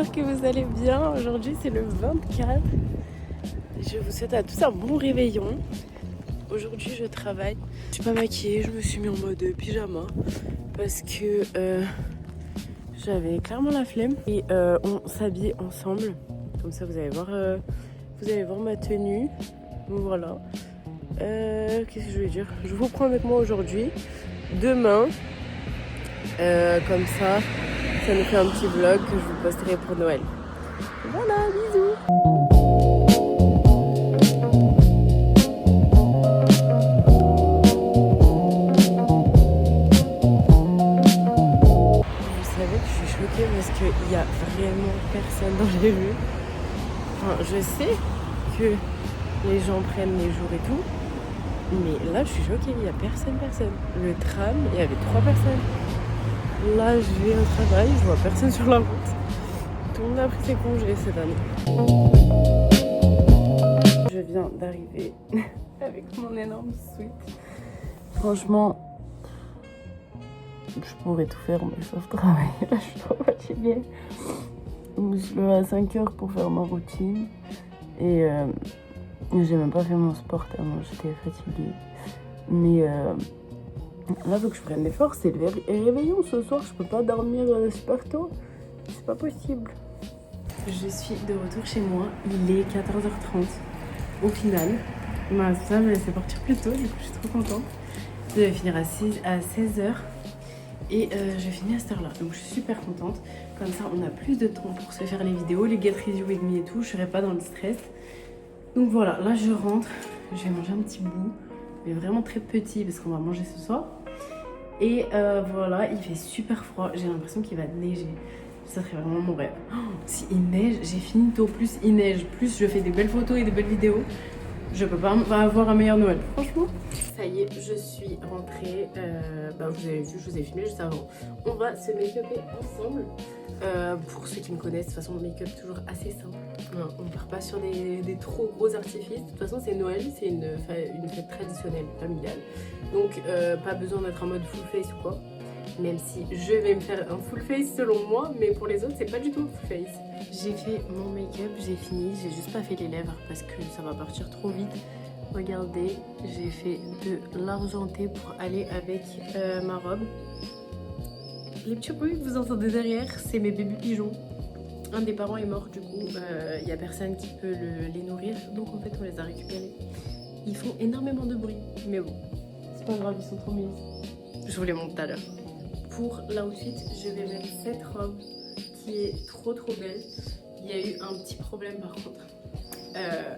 j'espère que vous allez bien. Aujourd'hui c'est le 24. Je vous souhaite à tous un bon réveillon. Aujourd'hui je travaille. Je suis pas maquillée, je me suis mis en mode pyjama parce que j'avais clairement la flemme. Et on s'habille ensemble. Comme ça vous allez voir ma tenue. Donc voilà. Qu'est-ce que je voulais dire? Je vous prends avec moi aujourd'hui. Demain, comme ça nous fait un petit vlog que je vous posterai pour Noël. Voilà, bisous. Vous savez que je suis choquée parce qu'il n'y a vraiment personne dans les rues. Enfin, je sais que les gens prennent les jours et tout, mais là je suis choquée, il n'y a personne. Le tram, il y avait 3 personnes. Là je vais au travail, je vois personne sur la route. Tout le monde a pris ses congés cette année. Je viens d'arriver avec mon énorme suite. Franchement, je pourrais tout faire mais sauf travailler. Là je suis trop fatiguée. Je me suis levée à 5h pour faire ma routine. Et j'ai même pas fait mon sport tellement j'étais fatiguée. Mais là faut que je prenne des forces. C'est le réveillon ce soir. Je peux pas dormir super tôt. C'est pas possible. Je suis de retour chez moi. Il est 14h30 au final. Ma soeur m'a laissé partir plus tôt. Du coup je suis trop contente. Je vais finir à 16h. Et je finis à cette heure-là. Donc je suis super contente. Comme ça on a plus de temps pour se faire les vidéos, les get ready with me et tout. Je serai pas dans le stress. Donc voilà, là je rentre. Je vais manger un petit bout. Mais vraiment très petit parce qu'on va manger ce soir. Et voilà, il fait super froid. J'ai l'impression qu'il va neiger. Ça serait vraiment mon rêve. Oh, si il neige, j'ai fini tôt. Plus il neige, plus je fais des belles photos et des belles vidéos. Je peux pas avoir un meilleur Noël, franchement. Ça y est, je suis rentrée. Vous avez vu, je vous ai filmé juste avant. On va se make-upper ensemble. Pour ceux qui me connaissent, de toute façon, mon make-up est toujours assez simple. On ne part pas sur des trop gros artifices. De toute façon, c'est Noël, c'est une fête traditionnelle, familiale. Donc, pas besoin d'être en mode full face ou quoi. Même si je vais me faire un full face selon moi, mais pour les autres, c'est pas du tout full face. J'ai fait mon make-up, j'ai fini. J'ai juste pas fait les lèvres parce que ça va partir trop vite. Regardez, j'ai fait de l'argenté pour aller avec ma robe. Les petits bruits que vous entendez derrière, c'est mes bébés pigeons. Un des parents est mort, du coup, il n'y a personne qui peut les nourrir. Donc en fait, on les a récupérés. Ils font énormément de bruit, mais bon, c'est pas grave, ils sont trop mignons. Je vous les montre tout à l'heure. Pour l'outfit, je vais mettre cette robe qui est trop belle. Il y a eu un petit problème par contre.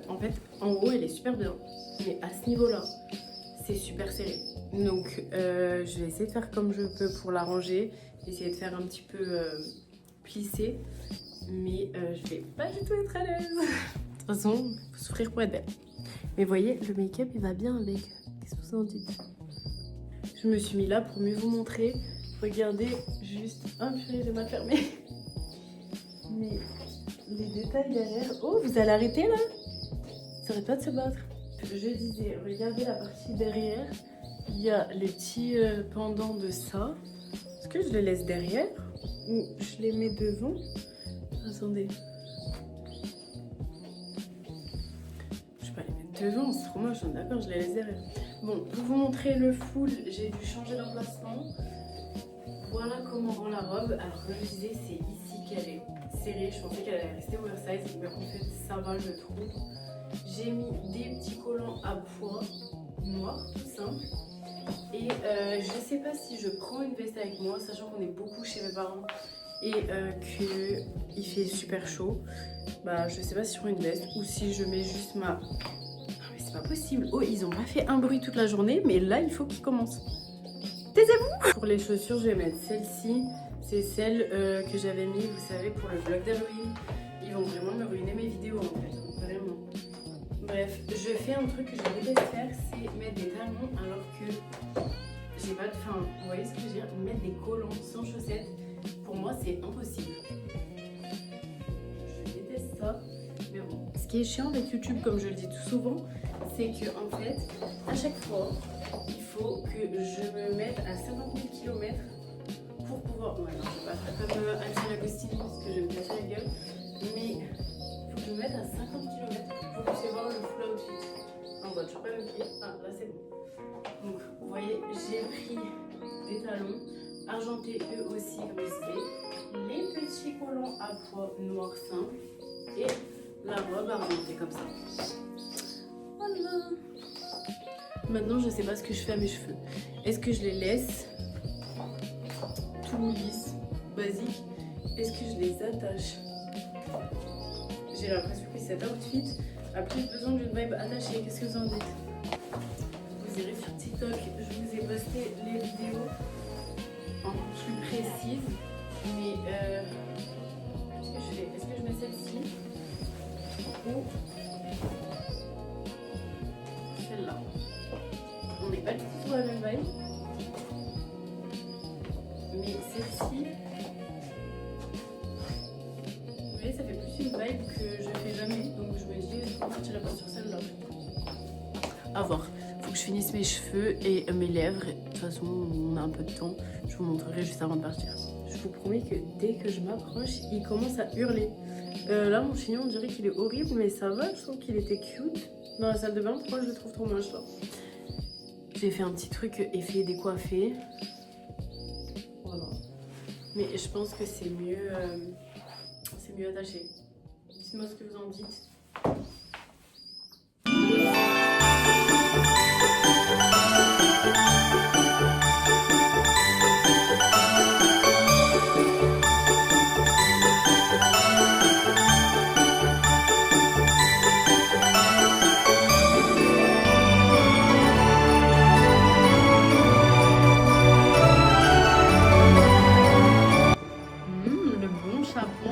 En fait, en haut, elle est super bien, mais à ce niveau-là, c'est super serré. Donc, je vais essayer de faire comme je peux pour l'arranger, essayer de faire un petit peu plisser, mais je vais pas du tout être à l'aise. De toute façon, il faut souffrir pour être belle. Mais voyez, le make-up, il va bien avec. Qu'est-ce que vous en dites? Je me suis mis là pour mieux vous montrer. Regardez, juste... Oh purée, j'ai mal fermé. Mais les détails derrière... Oh, vous allez arrêter là? Ça arrête pas de se battre. Je disais, regardez la partie derrière. Il y a les petits pendants de ça. Est-ce que je les laisse derrière ou je les mets devant? Attendez. Je vais pas les mettre devant, c'est trop moche. D'accord, je les laisse derrière. Bon, pour vous montrer le full, j'ai dû changer l'emplacement. Voilà comment rend la robe. Alors comme je disais, c'est ici qu'elle est serrée. Je pensais qu'elle allait rester oversize, mais en fait ça va, je trouve. J'ai mis des petits collants à pois noirs, tout simple. Et je sais pas si je prends une veste avec moi, sachant qu'on est beaucoup chez mes parents et qu'il fait super chaud. Bah je sais pas si je prends une veste ou si je mets juste ma... Non mais c'est pas possible. Oh, ils ont pas fait un bruit toute la journée, mais là il faut qu'ils commencent. Taisez-vous! Pour les chaussures, je vais mettre celle-ci. C'est celle que j'avais mis, vous savez, pour le vlog d'Halloween. Ils vont vraiment me ruiner mes vidéos en fait, vraiment. Bref, je fais un truc que je déteste faire, c'est mettre des talons alors que j'ai pas de... Enfin, vous voyez ce que je veux dire? Mettre des collants sans chaussettes, pour moi c'est impossible. Je déteste ça, mais bon. Ce qui est chiant avec YouTube, comme je le dis tout souvent, c'est que en fait, à chaque fois, il faut que je me mette à 50 000 km pour pouvoir Ouais, non, je vais pas faire comme Anne Agostini parce que je vais me casser la gueule. Mais il faut que je me mette à 50 km pour que vous puissiez voir le full outfit. On voit toujours pas mes pieds. Ah, là c'est bon. Donc, vous voyez, j'ai pris des talons argentés eux aussi, comme je disais. Les petits collants à pois noir simple. Et la robe argentée comme ça. Voilà. Maintenant, je sais pas ce que je fais à mes cheveux. Est-ce que je les laisse tout lisse, basique? Est-ce que je les attache? J'ai l'impression que cet outfit a plus besoin d'une vibe attachée. Qu'est-ce que vous en dites? Vous irez sur TikTok, je vous ai posté les vidéos encore plus précises. Mais qu'est-ce que je fais? Est-ce que je mets celle-ci ou celle-là? On n'est pas du tout sur la même vibe. Mais celle-ci, vous voyez, ça fait plus une vibe que je fais jamais. Donc je me dis, je partirai pas sur celle-là. À voir. Faut que je finisse mes cheveux et mes lèvres. De toute façon, on a un peu de temps. Je vous montrerai juste avant de partir. Je vous promets que dès que je m'approche, il commence à hurler. Là, mon chignon, on dirait qu'il est horrible, mais ça va. Je trouve qu'il était cute. Dans la salle de bain, pourquoi je le trouve trop moche là? J'ai fait un petit truc effet décoiffé. Voilà. Mais je pense que c'est mieux attaché. Dites-moi ce que vous en dites.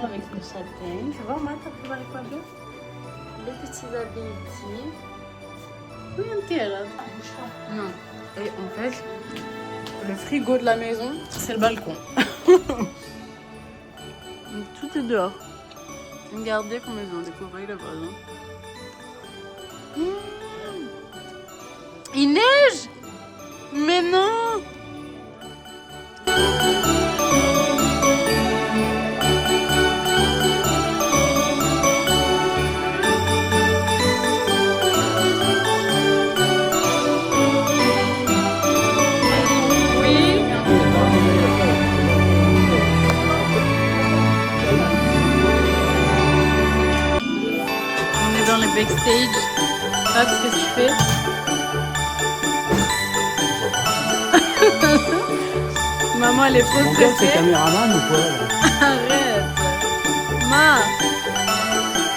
Avec le châtaigne. Tu vois, Matt, t'as préparé quoi bien? Les petits habits ici. Oui, un thé là. Non. Et en fait, le frigo de la maison, c'est le balcon. Donc, tout est dehors. Regardez comment ils ont décoré là-bas. Il neige? Mais non! Backstage. Ah, qu'est-ce que tu fais? Maman, elle est fausse. Mon gars, c'est caméraman ou quoi là? Arrête. Ma.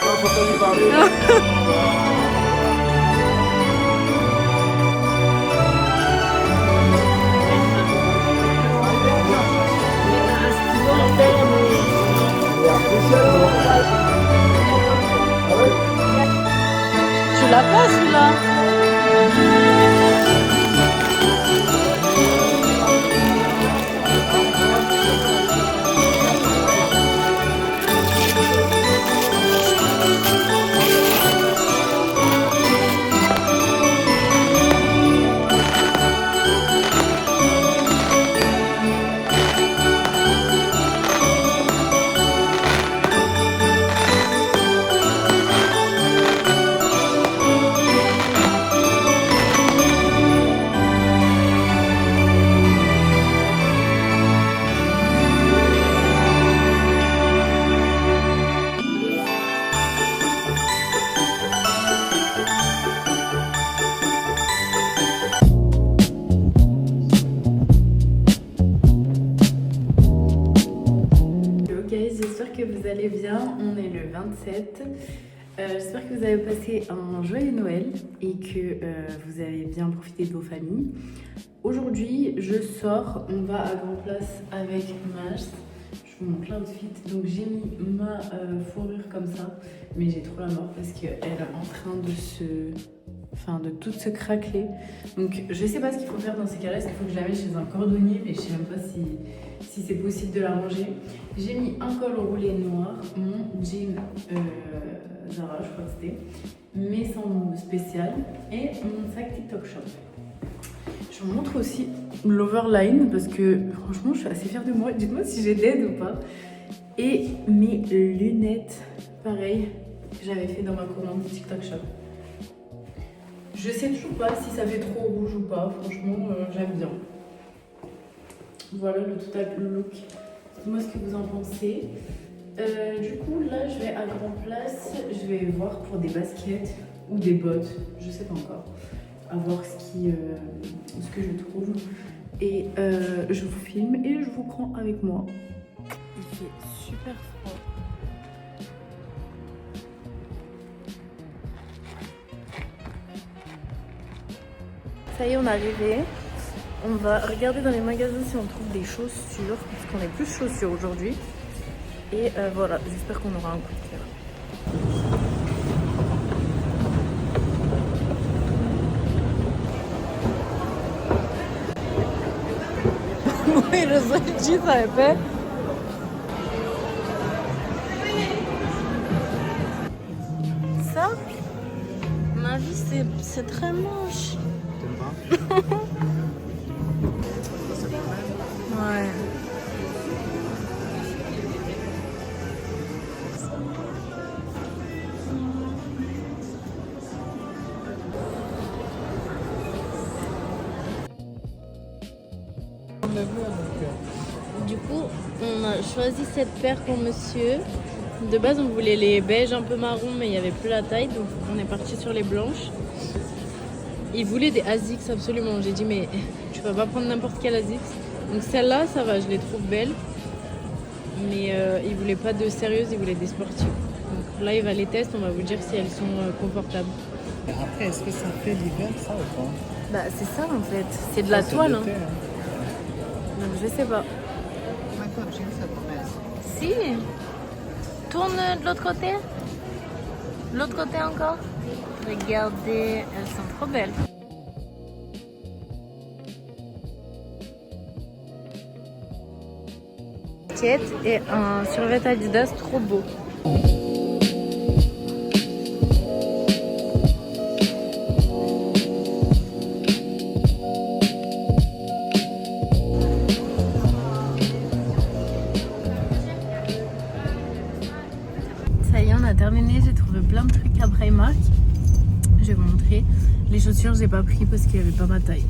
Non, faut pas lui parler. Tu l'as pas celui-là? J'espère que vous allez bien, on est le 27. J'espère que vous avez passé un joyeux Noël et que vous avez bien profité de vos familles. Aujourd'hui, je sors, on va à Grand Place avec Max. Je vous montre l'outfit. Donc j'ai mis ma fourrure comme ça, mais j'ai trop la mort parce qu'elle est en train de tout se craqueler. Donc je sais pas ce qu'il faut faire dans ces cas-là. Est-ce qu'il faut que je la mette chez un cordonnier? Mais je sais même pas si c'est possible de la ranger. J'ai mis un col roulé noir, mon jean Zara, je crois que c'était, mes sandales spéciales et mon sac TikTok Shop. Je vous montre aussi l'overline parce que franchement je suis assez fière de moi. Dites-moi si j'ai d'aide ou pas. Et mes lunettes, pareil, que j'avais fait dans ma commande TikTok Shop. Je sais toujours pas si ça fait trop rouge ou pas, franchement j'aime bien. Voilà le total look. Dites-moi ce que vous en pensez. Du coup là je vais à Grand Place, je vais voir pour des baskets ou des bottes, je sais pas encore. À voir ce que je trouve. Et je vous filme et je vous prends avec moi. Il fait super froid. Ça y est, on est arrivé. On va regarder dans les magasins si on trouve des chaussures, parce qu'on est plus chaussures aujourd'hui. Et voilà, j'espère qu'on aura un coup de cœur. Oui, je sais, je savais pas. Ça, ma vie, c'est très moche. T'aimes pas? Ouais. Du coup, on a choisi cette paire pour monsieur. De base, on voulait les beiges un peu marron, mais il n'y avait plus la taille, donc on est parti sur les blanches. Il voulait des Asics absolument. J'ai dit, mais tu vas pas prendre n'importe quel Asics. Donc celle-là, ça va, je les trouve belles. Mais il voulait pas de sérieuses, il voulait des sportives. Donc là, il va les tester, on va vous dire si elles sont confortables. Après, est-ce que ça fait l'hiver, ça ou pas? Bah, c'est ça en fait. C'est de la toile. Hein. Donc je sais pas. Si. Tourne de l'autre côté. L'autre côté encore. Regardez, elles sont trop belles. Et un survêt Adidas trop beau. Ça y est, on a terminé. J'ai trouvé plein de trucs à Primark. Je vais vous montrer. Les chaussures, j'ai pas pris parce qu'il n'y avait pas ma taille.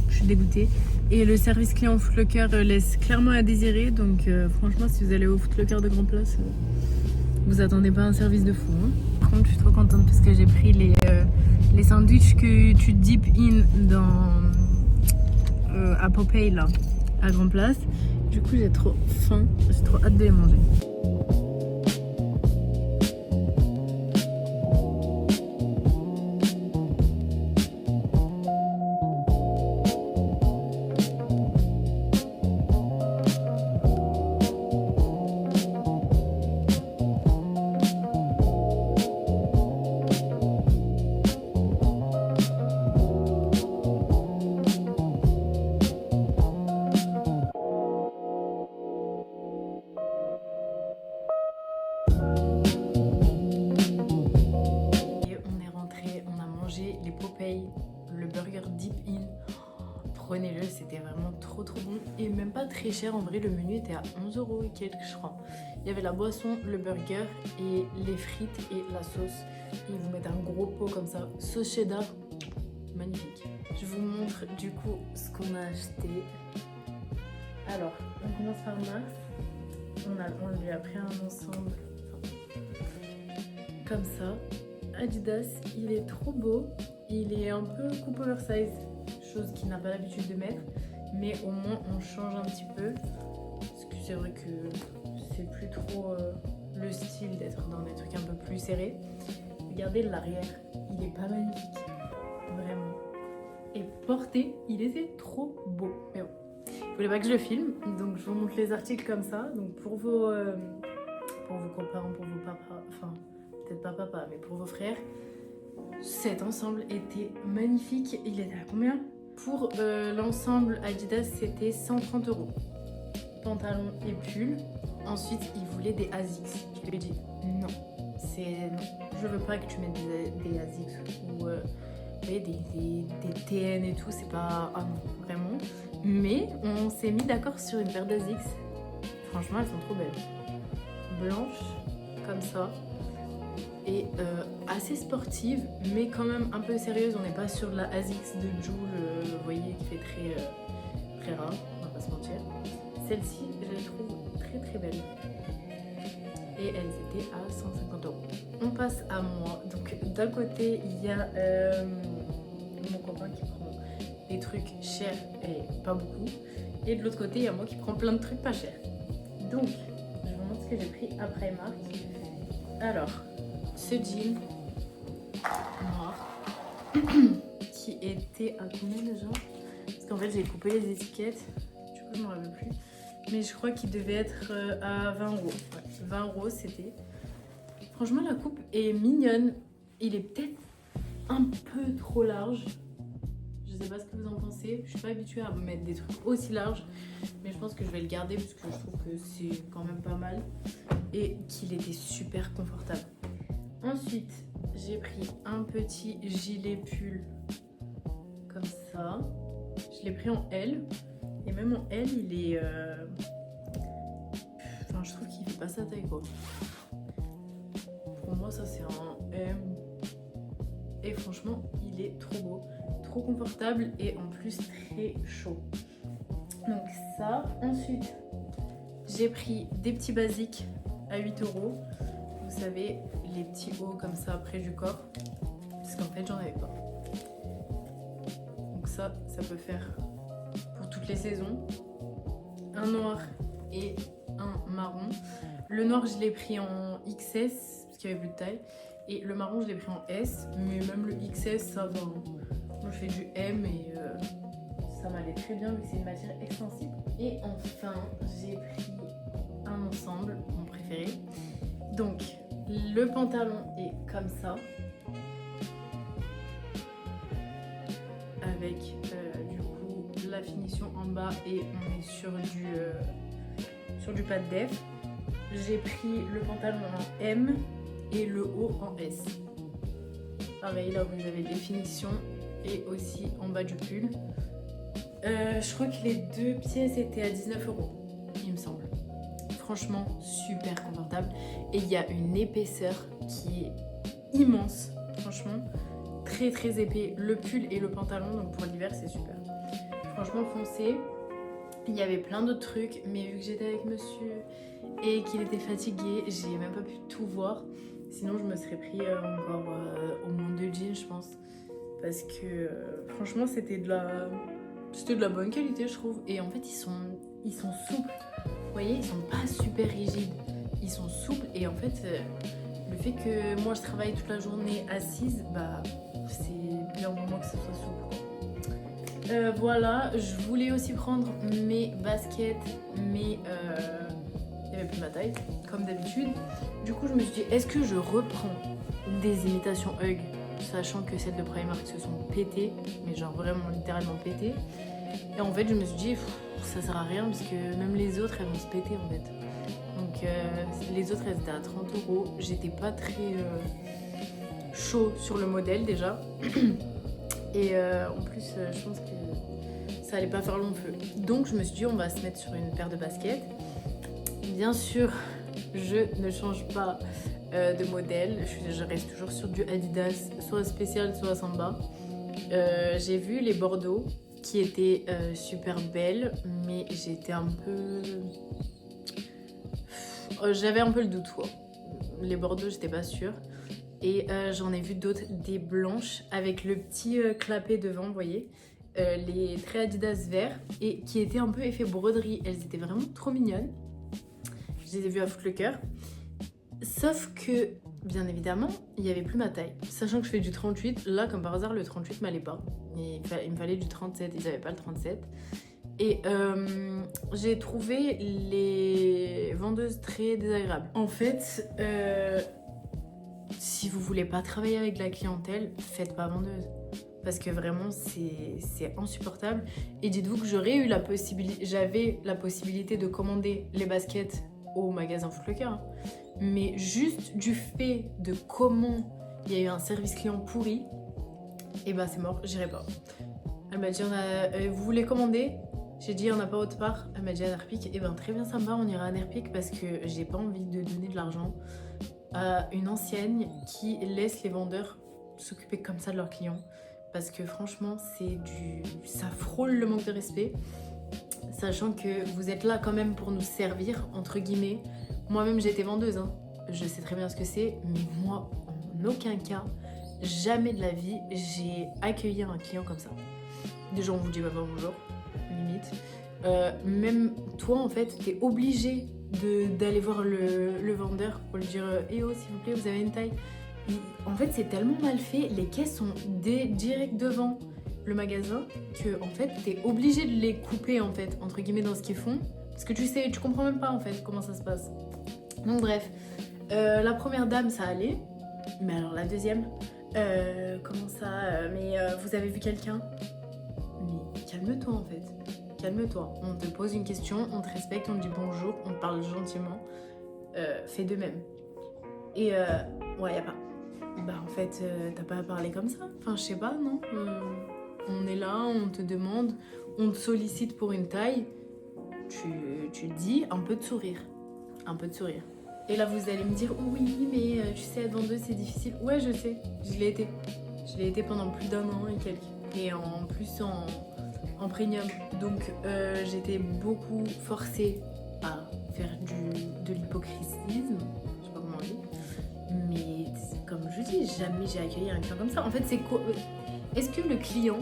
Je suis dégoûtée. Et le service client Foot Locker laisse clairement à désirer. Donc franchement, si vous allez au Foot Locker de Grand Place, vous attendez pas un service de fou. Hein. Par contre, je suis trop contente parce que j'ai pris les sandwichs que tu dip in dans à Popeye là, à Grand Place. Du coup, j'ai trop faim. J'ai trop hâte de les manger. Les Popeye, le burger Deep In, prenez-le, c'était vraiment trop bon et même pas très cher. En vrai, le menu était à 11 € et quelques, je crois. Il y avait la boisson, le burger et les frites et la sauce. Et ils vous mettent un gros pot comme ça, sauce cheddar, magnifique. Je vous montre du coup ce qu'on a acheté. Alors, on commence par Mars. On lui a pris un ensemble comme ça. Adidas, il est trop beau, il est un peu coupe oversize, chose qu'il n'a pas l'habitude de mettre, mais au moins on change un petit peu, parce que c'est vrai que c'est plus trop le style d'être dans des trucs un peu plus serrés. Regardez l'arrière, il est pas magnifique, vraiment. Et porté, il était trop beau, mais bon, il voulait pas que je le filme, donc je vous montre les articles comme ça, donc pour vos copains, pour vos papas, enfin... peut-être pas papa, mais pour vos frères, cet ensemble était magnifique. Il était à combien? Pour l'ensemble Adidas, c'était 130 €. Pantalon et pull. Ensuite, il voulait des Asics. Je lui ai dit non, je veux pas que tu mettes des Asics ou des TN et tout, c'est pas... Ah non, vraiment. Mais on s'est mis d'accord sur une paire d'Asics. Franchement, elles sont trop belles. Blanches, comme ça. Et assez sportive, mais quand même un peu sérieuse. On n'est pas sur de la Asics de Joule, vous voyez, qui fait très rare, on va pas se mentir. Celle-ci, je la trouve très belle. Et elles étaient à 150 €. On passe à moi. Donc d'un côté, il y a mon copain qui prend des trucs chers et pas beaucoup. Et de l'autre côté, il y a moi qui prends plein de trucs pas chers. Donc, je vous montre ce que j'ai pris à Primark. Alors, ce jean noir qui était à combien déjà? Parce qu'en fait, j'ai coupé les étiquettes. Du coup, je m'en rappelle plus. Mais je crois qu'il devait être à 20 €. Ouais, 20 € c'était. Franchement, la coupe est mignonne. Il est peut-être un peu trop large. Je sais pas ce que vous en pensez. Je suis pas habituée à mettre des trucs aussi larges. Mais je pense que je vais le garder parce que je trouve que c'est quand même pas mal. Et qu'il était super confortable. Ensuite, j'ai pris un petit gilet pull comme ça. Je l'ai pris en L. Et même en L, il est... Enfin, je trouve qu'il fait pas sa taille, quoi. Pour moi, ça, c'est un M. Et franchement, il est trop beau, trop confortable et en plus très chaud. Donc ça. Ensuite, j'ai pris des petits basiques à 8 €. Vous savez, les petits hauts comme ça près du corps. Parce qu'en fait, j'en avais pas. Donc ça peut faire... toutes les saisons, un noir et un marron. Le noir je l'ai pris en XS parce qu'il n'y avait plus de taille et le marron je l'ai pris en S, mais même le XS ça va. Moi je fais du M et ça m'allait très bien vu que c'est une matière extensible. Et enfin j'ai pris un ensemble, mon préféré. Donc le pantalon est comme ça avec la finition en bas et on est sur du pas de def. J'ai pris le pantalon en M et le haut en S. Pareil, là vous avez des finitions et aussi en bas du pull. Je crois que les deux pièces étaient à 19 €, il me semble. Franchement, super confortable. Et il y a une épaisseur qui est immense, franchement. Très épais, le pull et le pantalon, donc pour l'hiver c'est super. Franchement foncé. Il y avait plein d'autres trucs, mais vu que j'étais avec monsieur et qu'il était fatigué, j'ai même pas pu tout voir. Sinon je me serais pris encore au moins 2 jeans je pense. Parce que franchement c'était de la bonne qualité je trouve. Et en fait ils sont souples. Vous voyez, ils sont pas super rigides. Ils sont souples et en fait le fait que moi je travaille toute la journée assise, bah c'est bien pour moi que ce soit souple. Voilà, je voulais aussi prendre mes baskets, mais il n'y avait plus ma taille, comme d'habitude. Du coup, je me suis dit, est-ce que je reprends des imitations Hug, sachant que celles de Primark se sont pétées, mais genre vraiment littéralement pétées. Et en fait, je me suis dit, ça sert à rien, parce que même les autres, elles vont se péter en fait. Donc les autres, elles étaient à 30 €. J'étais pas très chaud sur le modèle déjà. Et en plus, je pense que ça allait pas faire long feu. Donc je me suis dit, on va se mettre sur une paire de baskets. Bien sûr, je ne change pas de modèle. Je reste toujours sur du Adidas, soit spécial, soit Samba. J'ai vu les Bordeaux qui étaient super belles, mais j'étais un peu... J'avais un peu le doute, quoi. Les Bordeaux, j'étais pas sûre. Et j'en ai vu d'autres, des blanches avec le petit clapet devant, vous voyez, les traits Adidas verts et qui étaient un peu effet broderie. Elles étaient vraiment trop mignonnes. Je les ai vues à Footlocker. Sauf que, bien évidemment, il n'y avait plus ma taille. Sachant que je fais du 38, là, comme par hasard, le 38 m'allait pas. Il me fallait du 37, ils n'avaient pas le 37. Et j'ai trouvé les vendeuses très désagréables. En fait, si vous voulez pas travailler avec la clientèle, faites pas vendeuse. Parce que vraiment, c'est insupportable. Et dites-vous que j'avais la possibilité de commander les baskets au magasin Footlocker. Hein. Mais juste du fait de comment il y a eu un service client pourri, et bah c'est mort, j'irai pas. Elle m'a dit, vous voulez commander? J'ai dit, on n'a pas autre part. Elle m'a dit à Nerpic. Et ben très bien, ça me va, on ira à Nerpic parce que j'ai pas envie de donner de l'argent à une enseigne qui laisse les vendeurs s'occuper comme ça de leurs clients. Parce que franchement, ça frôle le manque de respect. Sachant que vous êtes là quand même pour nous servir, entre guillemets. Moi-même, j'ai été vendeuse, hein. Je sais très bien ce que c'est. Mais moi, en aucun cas, jamais de la vie, j'ai accueilli un client comme ça. Déjà, on vous dit pas bonjour, limite. Même toi, en fait, t'es obligé d'aller voir le vendeur pour lui dire « Eh oh, s'il vous plaît, vous avez une taille ?» En fait, c'est tellement mal fait. Les caisses sont direct devant le magasin que, en fait, t'es obligé de les couper, en fait, entre guillemets, dans ce qu'ils font. Parce que tu comprends même pas, en fait, comment ça se passe. Donc, bref. La première dame, ça allait. Mais alors, la deuxième, comment ça vous avez vu quelqu'un? Mais calme-toi, en fait. Calme-toi. On te pose une question, on te respecte, on te dit bonjour, on te parle gentiment. Fais de même. Et ouais, y a pas. Bah en fait, t'as pas à parler comme ça. Enfin, je sais pas, non. On est là, on te demande, on te sollicite pour une taille. Tu dis un peu de sourire. Un peu de sourire. Et là, vous allez me dire, oui, mais tu sais, être vendeuse, c'est difficile. Ouais, je sais, je l'ai été. Je l'ai été pendant plus d'1 an et quelques. Et en plus, en premium. Donc, j'étais beaucoup forcée à faire de l'hypocritisme. Je sais pas comment on dit. Mais comme je dis, jamais j'ai accueilli un client comme ça. En fait, c'est quoi? Est-ce que le client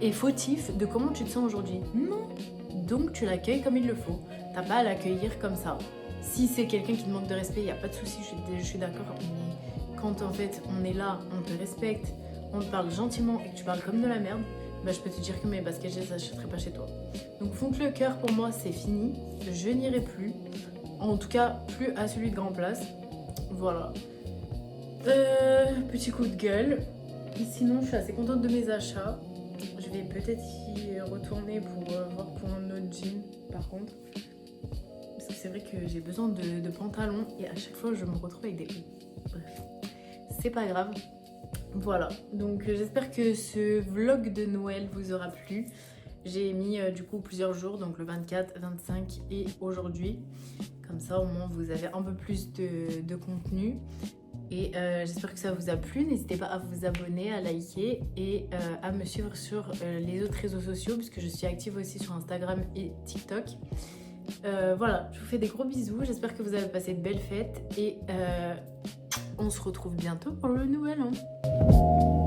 est fautif de comment tu te sens aujourd'hui? Non. Donc tu l'accueilles comme il le faut. T'as pas à l'accueillir comme ça. Si c'est quelqu'un qui te manque de respect, il n'y a pas de souci, je suis d'accord. Mais quand en fait on est là, on te respecte, on te parle gentiment et que tu parles comme de la merde, bah, je peux te dire que mes baskets, je les achèterai pas chez toi. Donc fonce le cœur, pour moi, c'est fini. Je n'irai plus. En tout cas, plus à celui de Grand Place. Voilà. Petit coup de gueule. Sinon, je suis assez contente de mes achats. Je vais peut-être y retourner pour voir pour un autre jean, par contre. Parce que c'est vrai que j'ai besoin de pantalons et à chaque fois, je me retrouve avec des hauts. Bref, c'est pas grave. Voilà, donc j'espère que ce vlog de Noël vous aura plu. J'ai mis du coup plusieurs jours, donc le 24, 25 et aujourd'hui. Comme ça, au moins, vous avez un peu plus de contenu. Et j'espère que ça vous a plu. N'hésitez pas à vous abonner, à liker et à me suivre sur les autres réseaux sociaux puisque je suis active aussi sur Instagram et TikTok. Voilà, je vous fais des gros bisous. J'espère que vous avez passé de belles fêtes et on se retrouve bientôt pour le nouvel an.